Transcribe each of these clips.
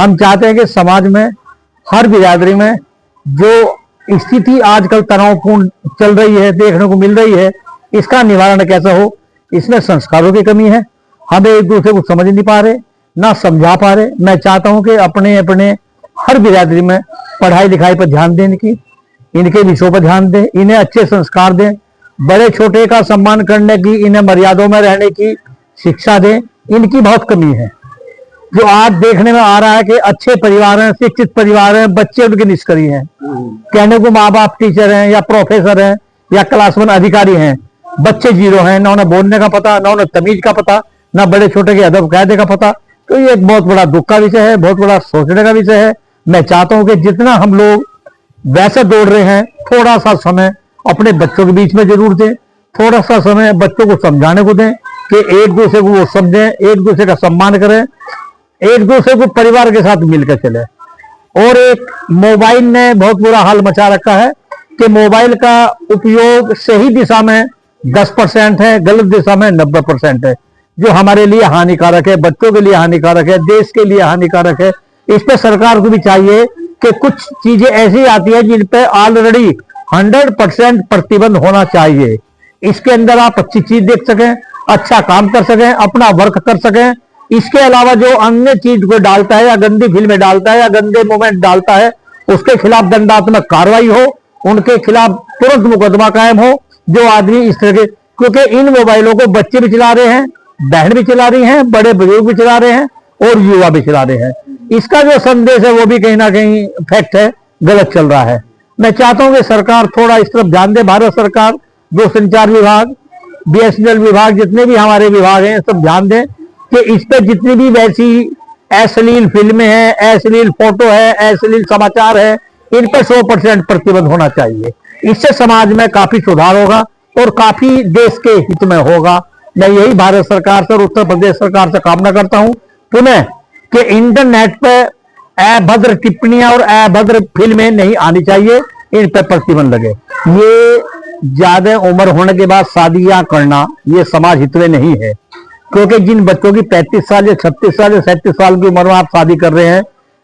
हम चाहते हैं कि समाज में हर बिरादरी में जो स्थिति आजकल तनावपूर्ण चल रही है, देखने को मिल रही है, इसका निवारण कैसा हो। इसमें संस्कारों की कमी है, हम एक दूसरे को समझ नहीं पा रहे, ना समझा पा रहे। मैं चाहता हूं कि अपने अपने हर बिरादरी में पढ़ाई लिखाई पर ध्यान दें, इनके विषयों पर ध्यान दें, इन्हें अच्छे संस्कार दें, बड़े छोटे का सम्मान करने की, इन्हें मर्यादों में रहने की शिक्षा दें। इनकी बहुत कमी है। जो आज देखने में आ रहा है कि अच्छे परिवार हैं, शिक्षित परिवार हैं, बच्चे उनके निष्क्रिय हैं, कहने को माँ बाप टीचर हैं या प्रोफेसर हैं या क्लास 1 अधिकारी हैं, बच्चे जीरो हैं, ना उन्हें बोलने का पता, ना उन्हें तमीज का पता, ना बड़े छोटे के अदब कायदे का पता। तो ये एक बहुत बड़ा दुख का विषय है, बहुत बड़ा सोचने का विषय है। मैं चाहता हूं कि जितना हम लोग वैसे दौड़ रहे हैं, थोड़ा सा समय अपने बच्चों के बीच में जरूर दें, थोड़ा सा समय बच्चों को समझाने को दें कि एक दूसरे को वो समझें, एक दूसरे का सम्मान करें, एक दूसरे को परिवार के साथ मिलकर चले। और एक मोबाइल ने बहुत बुरा हाल मचा रखा है कि मोबाइल का उपयोग सही दिशा में 10% है, गलत दिशा में 90% है, जो हमारे लिए हानिकारक है, बच्चों के लिए हानिकारक है, देश के लिए हानिकारक है। इस पे सरकार को भी चाहिए कि कुछ चीजें ऐसी आती है जिन पे ऑलरेडी 100% प्रतिबंध होना चाहिए। इसके अंदर आप अच्छी चीज देख सकें, अच्छा काम कर सकें, अपना वर्क कर सकें। इसके अलावा जो अन्य चीज को डालता है या गंदी फिल्में डालता है या गंदे मोमेंट डालता है, उसके खिलाफ दंडात्मक कार्रवाई हो, उनके खिलाफ तुरंत मुकदमा कायम हो। जो आदमी इस तरह के, क्योंकि इन मोबाइलों को बच्चे भी चला रहे हैं, बहन भी चला रही हैं, बड़े बुजुर्ग भी चला रहे हैं और युवा भी चला रहे हैं। इसका जो संदेश है वो भी कहीं ना कहीं फैक्ट है, गलत चल रहा है। मैं चाहता हूं कि सरकार थोड़ा इस तरफ ध्यान दे, भारत सरकार, जो संचार विभाग, BSNL विभाग, जितने भी हमारे विभाग हैं, सब ध्यान दें कि इस पर जितनी भी वैसी अश्लील फिल्में हैं, अश्लील फोटो है, अश्लील समाचार है, इन पर 100% प्रतिबंध होना चाहिए। इससे समाज में काफी सुधार होगा और काफी देश के हित में होगा। मैं यही भारत सरकार से और उत्तर प्रदेश सरकार से कामना करता हूं पुनः कि इंटरनेट पर अभद्र टिप्पणियां और अभद्र फिल्में नहीं आनी चाहिए, इन पर प्रतिबंध लगे। ये ज्यादा उम्र होने के बाद शादियां करना ये समाज हित में नहीं है, क्योंकि जिन बच्चों की 35 साल या 36 साल या 37 साल की उम्र में आप शादी कर रहे हैं,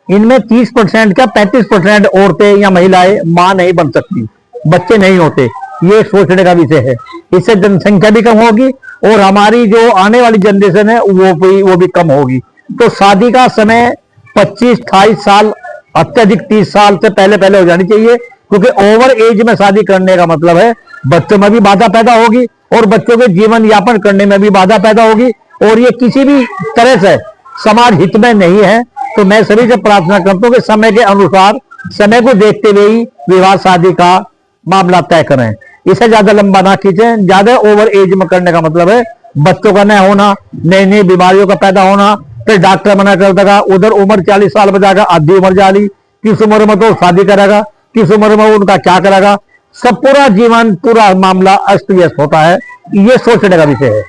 इनमें 30% का 35% औरतें या महिलाएं मां नहीं बन सकती, बच्चे नहीं होते। ये सोचने का विषय है। इससे जनसंख्या भी कम होगी और हमारी जो आने वाली जनरेशन है वो भी कम होगी। तो शादी का समय 25-28 साल, अत्यधिक 30 साल से पहले हो जानी चाहिए, क्योंकि ओवर एज में शादी करने का मतलब है बच्चों में भी बाधा पैदा होगी और बच्चों के जीवन यापन करने में भी बाधा पैदा होगी, और ये किसी भी तरह से समाज हित में नहीं है। तो मैं सभी से प्रार्थना करता हूं कि समय के अनुसार, समय को देखते हुए ही विवाह शादी का मामला तय करें, इसे ज्यादा लंबा ना खींचें। ज्यादा ओवर एज में करने का मतलब है बच्चों का न होना, नई नई बीमारियों का पैदा होना, फिर डॉक्टर मना कर देगा, उधर उम्र 40 साल में जाएगा, आधी उम्र जाली, किस उम्र में तो शादी करेगा, किस उम्र में उनका क्या करेगा, सब पूरा जीवन, पूरा मामला अस्त व्यस्त होता है। ये सोचने का विषय है।